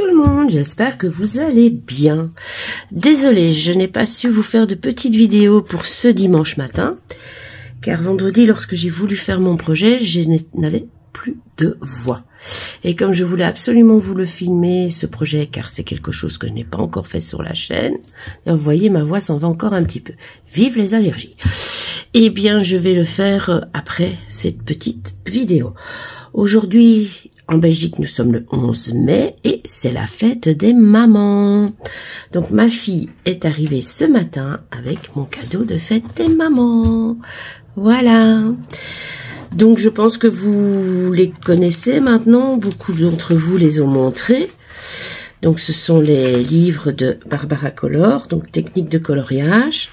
tout le monde, j'espère que vous allez bien. Désolée, je n'ai pas su vous faire de petites vidéos pour ce dimanche matin, car vendredi, lorsque j'ai voulu faire mon projet, je n'avais plus de voix. Et comme je voulais absolument vous le filmer, ce projet, car c'est quelque chose que je n'ai pas encore fait sur la chaîne, et vous voyez, ma voix s'en va encore un petit peu. Vive les allergies. Eh bien, je vais le faire après cette petite vidéo. Aujourd'hui, en Belgique, nous sommes le 11 mai et c'est la fête des mamans. Donc, ma fille est arrivée ce matin avec mon cadeau de fête des mamans. Voilà. Donc, je pense que vous les connaissez maintenant. Beaucoup d'entre vous les ont montrés. Donc, ce sont les livres de Barbara Color, donc technique de coloriage.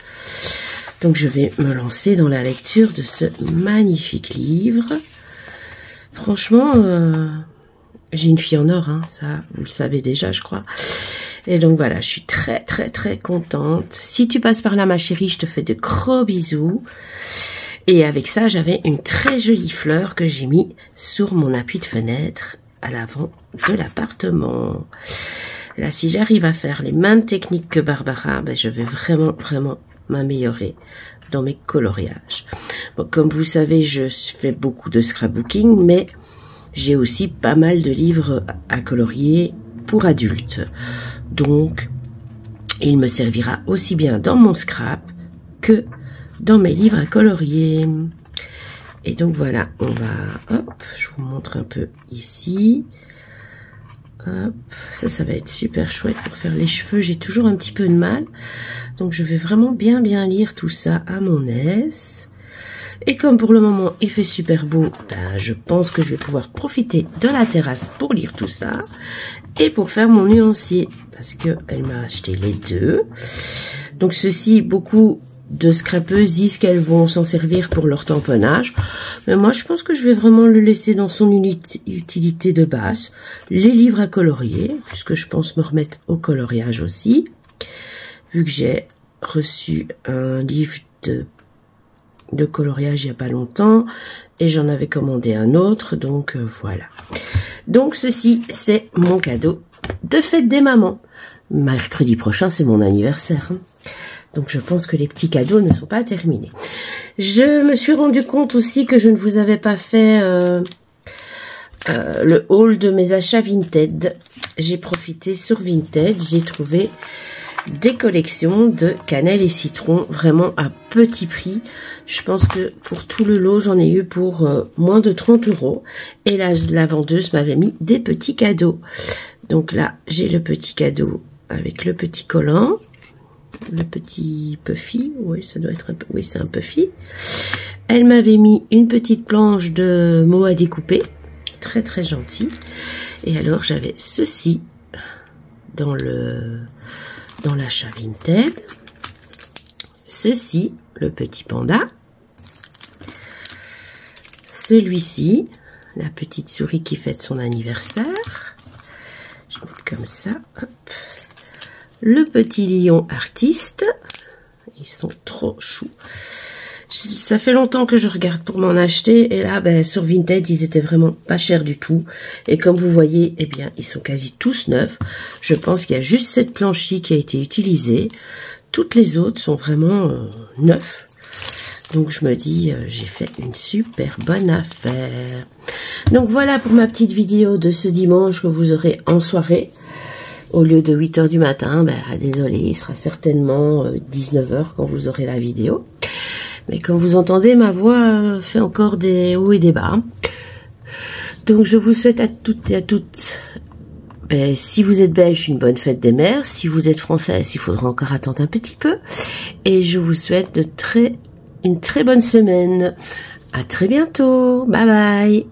Donc, je vais me lancer dans la lecture de ce magnifique livre. Franchement, j'ai une fille en or, hein, ça vous le savez déjà, je crois. Et donc voilà, je suis très contente. Si tu passes par là, ma chérie, je te fais de gros bisous. Et avec ça, j'avais une très jolie fleur que j'ai mis sur mon appui de fenêtre à l'avant de l'appartement. Là, si j'arrive à faire les mêmes techniques que Barbara, ben, je vais vraiment m'améliorer dans mes coloriages. Bon, comme vous savez, je fais beaucoup de scrapbooking, mais j'ai aussi pas mal de livres à colorier pour adultes. Donc, il me servira aussi bien dans mon scrap que dans mes livres à colorier. Et donc voilà, on va, hop, je vous montre un peu ici. Hop, ça va être super chouette pour faire les cheveux. J'ai toujours un petit peu de mal. Donc, je vais vraiment bien lire tout ça à mon aise. Et comme pour le moment, il fait super beau, ben, je pense que je vais pouvoir profiter de la terrasse pour lire tout ça. Et pour faire mon nuancier. Parce que elle m'a acheté les deux. Donc, ceci, beaucoup de scrapeuses disent qu'elles vont s'en servir pour leur tamponnage. Mais moi, je pense que je vais vraiment le laisser dans son utilité de base. Les livres à colorier, puisque je pense me remettre au coloriage aussi. Vu que j'ai reçu un livre de coloriage il n'y a pas longtemps. Et j'en avais commandé un autre. Donc, voilà. Donc, ceci, c'est mon cadeau de fête des mamans. Mercredi prochain, c'est mon anniversaire. Hein. Donc, je pense que les petits cadeaux ne sont pas terminés. Je me suis rendu compte aussi que je ne vous avais pas fait le haul de mes achats Vinted. J'ai profité sur Vinted. J'ai trouvé des collections de cannelle et citron vraiment à petit prix. Je pense que pour tout le lot, j'en ai eu pour moins de 30 €. Et là, la vendeuse m'avait mis des petits cadeaux. Donc là, j'ai le petit cadeau avec le petit collant. Le petit puffy, oui, ça doit être un peu, oui, c'est un puffy. Elle m'avait mis une petite planche de mots à découper, très gentil. Et alors j'avais ceci dans l'achat Vinted. Ceci, le petit panda. Celui-ci, la petite souris qui fête son anniversaire. Je vais mettre comme ça, hop. Le petit lion artiste. Ils sont trop choux. Ça fait longtemps que je regarde pour m'en acheter. Et là, ben, sur Vinted, ils étaient vraiment pas chers du tout. Et comme vous voyez, eh bien, ils sont quasi tous neufs. Je pense qu'il y a juste cette planche-ci qui a été utilisée. Toutes les autres sont vraiment neufs. Donc, je me dis, j'ai fait une super bonne affaire. Donc, voilà pour ma petite vidéo de ce dimanche que vous aurez en soirée. Au lieu de 8 h du matin, ben, désolé, il sera certainement 19 h quand vous aurez la vidéo. Mais comme vous entendez, ma voix fait encore des hauts et des bas. Donc, je vous souhaite à toutes et à toutes, ben, si vous êtes belge, une bonne fête des mères. Si vous êtes française, il faudra encore attendre un petit peu. Et je vous souhaite une très bonne semaine. À très bientôt. Bye bye.